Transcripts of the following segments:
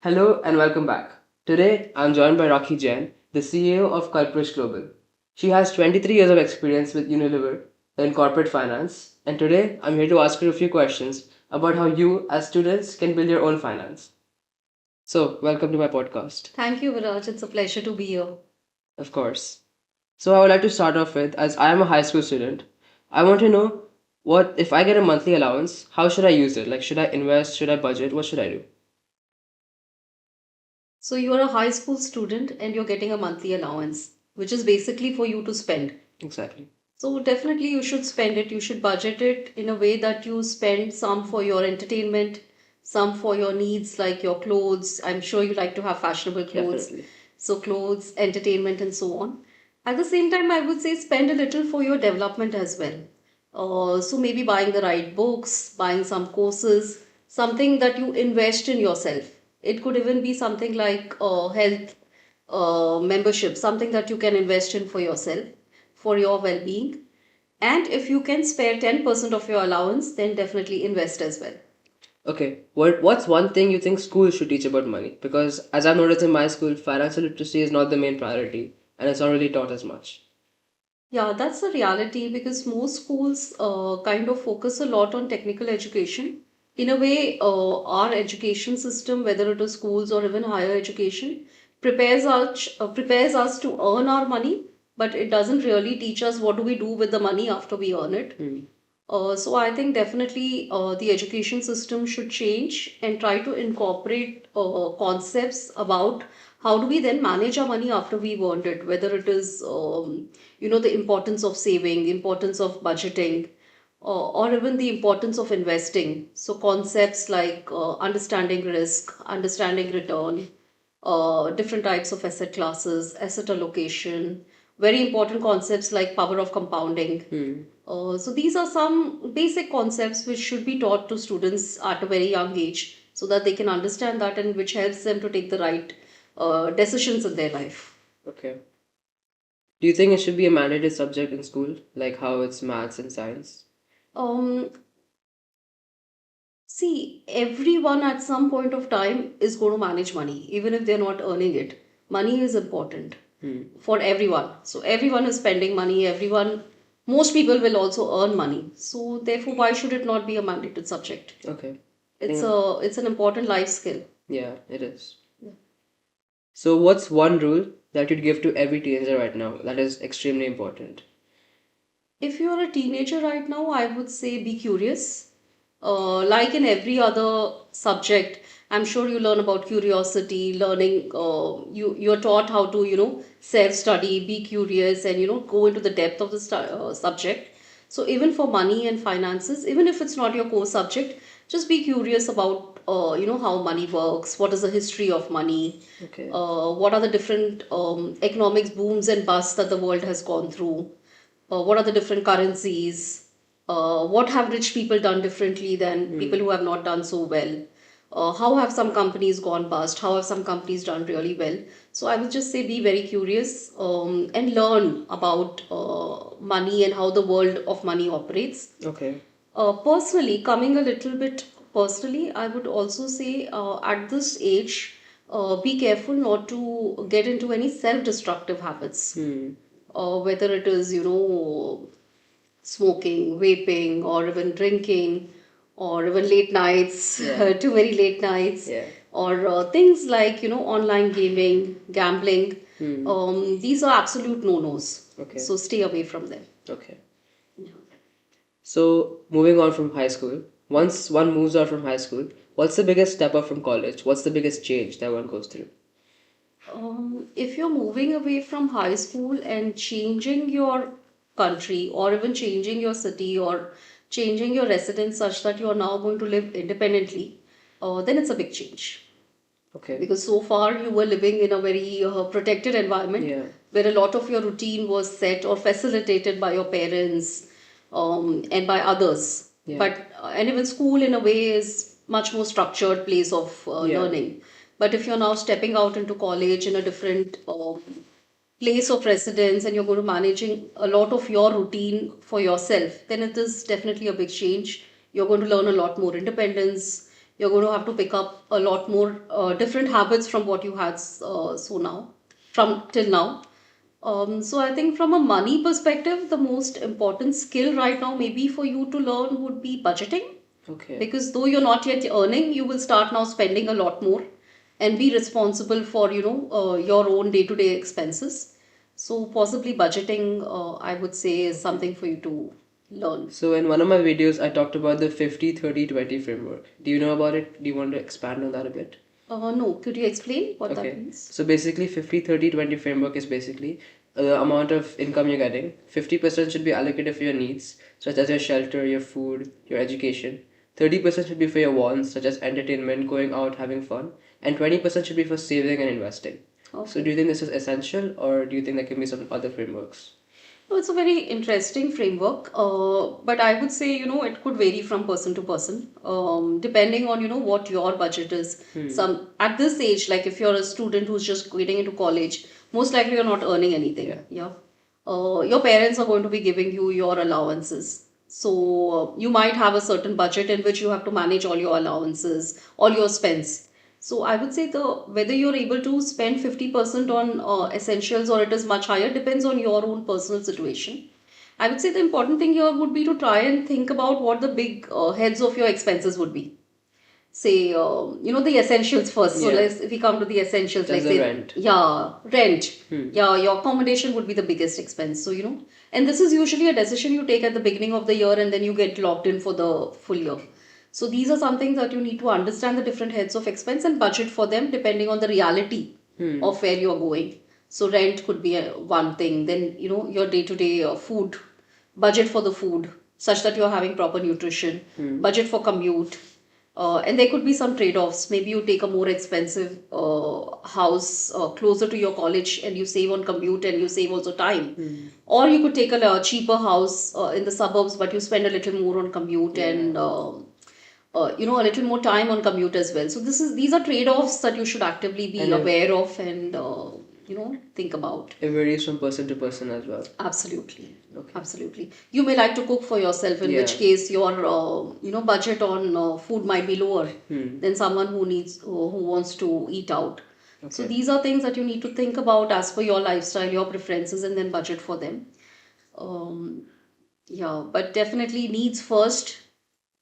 Hello and welcome back. Today I'm joined by Rakhi Jain, the CEO of Culprish Global. She has 23 years of experience with Unilever in corporate finance, and today I'm here to ask her a few questions about how you, as students, can build your own finance. So, welcome to my podcast. Thank you, Viraj. It's a pleasure to be here. Of course. So, I would like to start off with, as I am a high school student, I want to know what if I get a monthly allowance, how should I use it? Like, should I invest? Should I budget? What should I do? So, you are a high school student and you're getting a monthly allowance, which is basically for you to spend. Exactly. So, definitely you should spend it. You should budget it in a way that you spend some for your entertainment, some for your needs like your clothes. I'm sure you like to have fashionable clothes. Definitely. So, clothes, entertainment, and so on. At the same time, I would say spend a little for your development as well. So, maybe buying the right books, buying some courses, something that you invest in yourself. It could even be something like health membership, something that you can invest in for yourself, for your well being. And if you can spare 10% of your allowance, then definitely invest as well. Okay, what's one thing you think schools should teach about money? Because as I've noticed in my school, financial literacy is not the main priority, and it's not really taught as much. Yeah, that's the reality because most schools kind of focus a lot on technical education. In a way, our education system, whether it is schools or even higher education, prepares us to earn our money, but it doesn't really teach us what do we do with the money after we earn it. So I think definitely the education system should change and try to incorporate concepts about how do we then manage our money after we've earned it, whether it is the importance of saving, importance of budgeting, or even the importance of investing. So concepts like understanding risk, understanding return, different types of asset classes, asset allocation, very important concepts like power of compounding. So these are some basic concepts which should be taught to students at a very young age so that they can understand that and which helps them to take the right decisions in their life. Okay. Do you think it should be a mandated subject in school, like how it's maths and science? Um, See, everyone at some point of time is going to manage money, even if they're not earning it. Money is important for everyone. So everyone is spending money, most people will also earn money. So therefore, why should it not be a mandated subject? Okay. It's an important life skill. Yeah, it is. So, what's one rule that you'd give to every teenager right now that is extremely important? If you're a teenager right now, I would say be curious. Like in every other subject, I'm sure you learn about curiosity, learning. You're taught how to self study, be curious, and go into the depth of the subject. So even for money and finances, even if it's not your core subject, just be curious about how money works. What is the history of money? Okay. What are the different economics booms and busts that the world has gone through? What are the different currencies? What have rich people done differently than people who have not done so well? How have some companies gone bust? How have some companies done really well? So I would just say be very curious and learn about money and how the world of money operates. Okay. Personally, coming a little bit personally, I would also say at this age, be careful not to get into any self destructive habits, whether it is smoking, vaping, or even drinking, or even late nights, Yeah. too many late nights, Yeah. or things like online gaming, gambling. These are absolute no-nos. Okay. So stay away from them. Okay. So, moving on from high school, once one moves out from high school, what's the biggest step up from college? What's the biggest change that one goes through? If you're moving away from high school and changing your country or even changing your city or changing your residence such that you are now going to live independently, then it's a big change. Okay. Because so far you were living in a very protected environment, Yeah. where a lot of your routine was set or facilitated by your parents and by others. Yeah. And even school in a way is much more structured place of Yeah. learning. But if you're now stepping out into college in a different place of residence and you're going to managing a lot of your routine for yourself, then it is definitely a big change. You're going to learn a lot more independence. You're going to have to pick up a lot more different habits from what you had from till now. So I think from a money perspective, the most important skill right now maybe for you to learn would be budgeting, Okay. because though you're not yet earning, you will start now spending a lot more and be responsible for your own day to day expenses. So possibly budgeting, I would say, is something for you to learn. So in one of my videos, I talked about the 50-30-20 framework. Do you know about it? Do you want to expand on that a bit? No, could you explain what that Okay. means? So basically, 50-30-20 framework is basically the amount of income you're getting. 50% should be allocated for your needs, such as your shelter, your food, your education. 30% should be for your wants, such as entertainment, going out, having fun. And 20% should be for saving and investing. So Okay. do you think this is essential, or do you think there can be some other frameworks? No, it's a very interesting framework, but I would say, it could vary from person to person, depending on, what your budget is. Some at this age, like if you're a student who's just getting into college, most likely you're not earning anything. Yeah. Yeah. Your parents are going to be giving you your allowances. So you might have a certain budget in which you have to manage all your allowances, all your spends. So I would say the whether you're able to spend 50% on essentials or it is much higher depends on your own personal situation. I would say the important thing here would be to try and think about what the big heads of your expenses would be. Say, the essentials first. So Yeah. let's if we come to the essentials, That's like the say, rent. yeah, rent. Yeah, your accommodation would be the biggest expense. So and this is usually a decision you take at the beginning of the year, and then you get locked in for the full year. So these are some things that you need to understand the different heads of expense and budget for them depending on the reality of where you're going. So rent could be one thing. Then your day-to-day food, budget for the food such that you're having proper nutrition, budget for commute, and there could be some trade-offs. Maybe you take a more expensive house closer to your college and you save on commute and you save also time. Or you could take a cheaper house in the suburbs, but you spend a little more on commute and a little more time on commute as well. So these are trade-offs that you should actively be And aware of and think about. it varies from person to person as well. Absolutely. Okay. Absolutely. You may like to cook for yourself, in which Yeah. case your budget on food might be lower than someone who wants to eat out. So Okay. these are things that you need to think about as per your lifestyle, your preferences, and then budget for them. Um, yeah, but definitely needs first.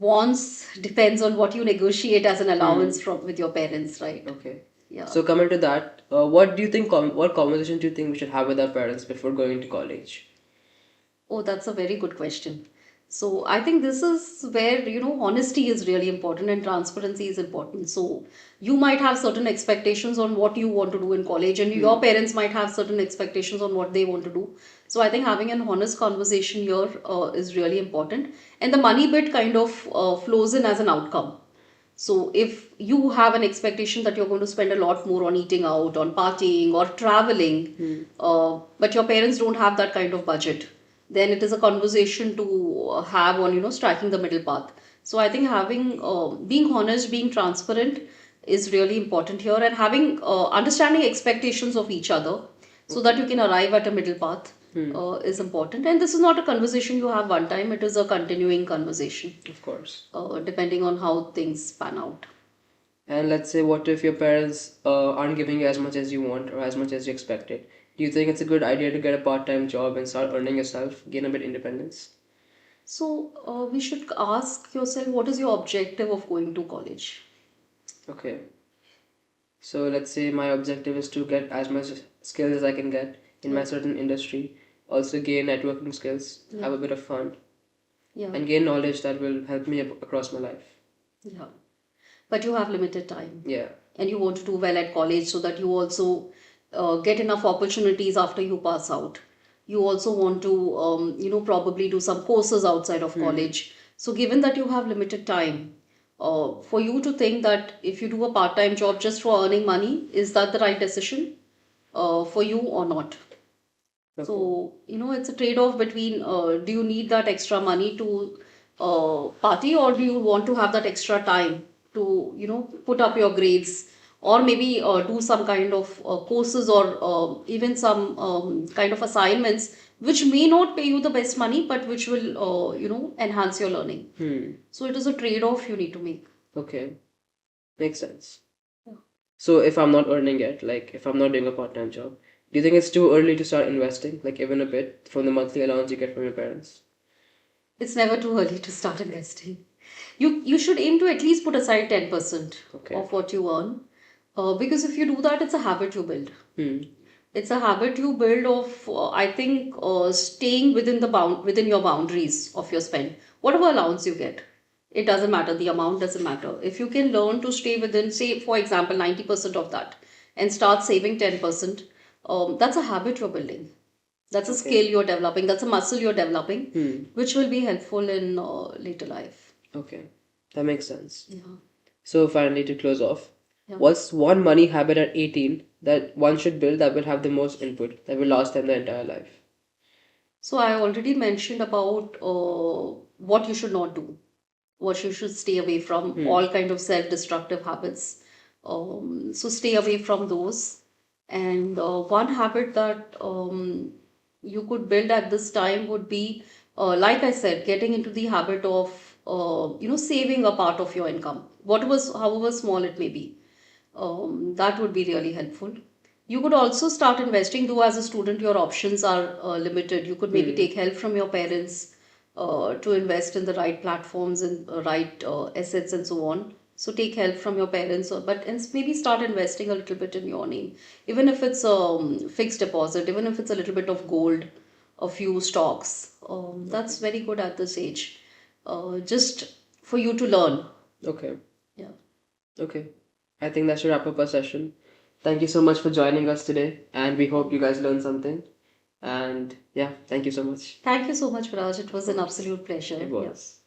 Wants depends on what you negotiate as an allowance from with your parents, right? Okay. Yeah. So coming to that, what do you think? What conversation do you think we should have with our parents before going to college? Oh, that's a very good question. So I think this is where, honesty is really important and transparency is important. So you might have certain expectations on what you want to do in college, and your parents might have certain expectations on what they want to do. So I think having an honest conversation here is really important. And the money bit kind of flows in as an outcome. So if you have an expectation that you're going to spend a lot more on eating out, on partying, or traveling, but your parents don't have that kind of budget, then it is a conversation to have on striking the middle path. So I think having being honest, being transparent is really important here, and having understanding expectations of each other so that you can arrive at a middle path is important. And this is not a conversation you have one time; it is a continuing conversation, Of course. depending on how things pan out. And let's say, what if your parents aren't giving you as much as you want or as much as you expected? Do you think it's a good idea to get a part-time job and start earning yourself, gain a bit independence? So we should ask yourself, what is your objective of going to college? Okay. So let's say my objective is to get as much skills as I can get in my certain industry, also gain networking skills, have a bit of fun, Yeah, and gain knowledge that will help me across my life. yeah. But you have limited time, Yeah. and you want to do well at college so that you also get enough opportunities after you pass out. You also want to, probably do some courses outside of college. So, given that you have limited time, for you to think that if you do a part-time job just for earning money, is that the right decision for you or not? Okay. So, it's a trade-off between do you need that extra money to party, or do you want to have that extra time to, put up your grades, or maybe do some kind of courses, or even some kind of assignments which may not pay you the best money, but which will, enhance your learning. So it is a trade-off you need to make. Okay. Makes sense. Yeah. So if I'm not earning yet, like if I'm not doing a part-time job, do you think it's too early to start investing, like even a bit from the monthly allowance you get from your parents? It's never too early to start investing. You should aim to at least put aside 10% Okay. of what you earn. Because if you do that, it's a habit you build. Hmm. It's a habit you build of, I think, staying within within your boundaries of your spend. Whatever allowance you get, it doesn't matter. The amount doesn't matter. If you can learn to stay within, say, for example, 90% of that, and start saving 10%, that's a habit you're building. That's a skill Okay. you're developing. That's a muscle you're developing, Hmm. which will be helpful in later life. Okay. That makes sense. Yeah. So finally, to close off, Yeah. what's one money habit at 18 that one should build that will have the most input, that will last them their entire life? So I already mentioned about what you should not do, what you should stay away from, Hmm. all kind of self-destructive habits. So stay away from those. And one habit that you could build at this time would be, like I said, getting into the habit of saving a part of your income, whatever, however small it may be. That would be really helpful. You could also start investing, though as a student, your options are limited. You could maybe Hmm. take help from your parents to invest in the right platforms and right assets and so on. So take help from your parents, but maybe start investing a little bit in your name, even if it's fixed deposit, even if it's a little bit of gold, a few stocks. That's very good at this age, just for you to learn. Okay. Yeah. Okay. I think that should wrap up our session. Thank you so much for joining us today, and we hope you guys learned something. And yeah, thank you so much. Thank you so much, Viraj. It was Of an course. absolute pleasure. It Yeah. was.